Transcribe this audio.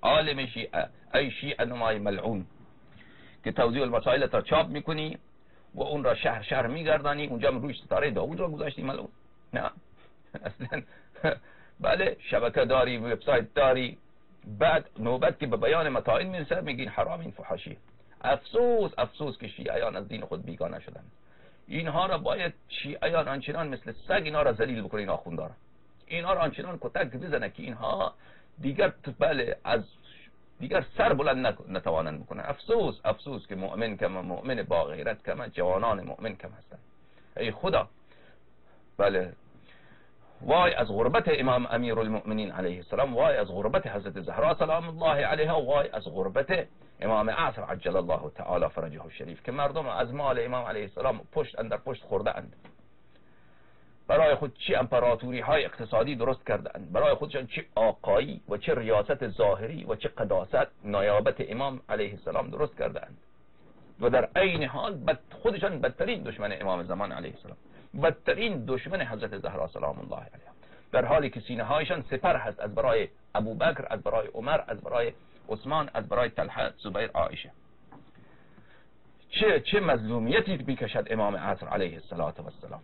عالم شیعه، ای شیعه نمای ملعون که توضیح المسائل تا چاپ میکنی و اون را شهر شهر میگردانی، اونجا روش ستاره داوود را گذاشتی ملعون. نه اصلا بله، شبکه داری، وبسایت داری، بعد نوبت که به بیان متائن میرسه میگی حرام، این فحاشیه. افسوس افسوس که شیعیان از دین خود بیگانه شدن. اینها را باید شیعیان آنچنان مثل سگ اینا را ذلیل بکنه، این آخوندارا اینها را آنچنان کتک بزنه که اینها دیگر بله از دیگر سر بلند نتوانند بکنن. افسوس افسوس که مؤمن کم، مؤمن با غیرت کم، جوانان مؤمن کم هستند. ای خدا، بله وای از غربت امام امیر المؤمنین علیه السلام، وای از غربت حضرت زهرا سلام الله علیها، وای از غربت امام عصر عجل الله تعالی فرجه الشریف که مردم از مال امام علیه السلام پشت اندر پشت خورده اند. برای خود چه امپراتوری های اقتصادی درست کرده اند، برای خودشان چه آقایی و چه ریاست ظاهری و چه قداست نیابت امام علیه السلام درست کرده اند و در عین حال خودشان بدترین دشمن امام زمان علیه السلام، بدترین دشمن حضرت زهرا سلام الله علیها، در حالی که سینه هایشان سپر هست از برای ابوبکر، از برای عمر، از برای عثمان، از برای طلحه، زبیر، عایشه. چه مظلومیتی میکشد امام عصر علیه السلام.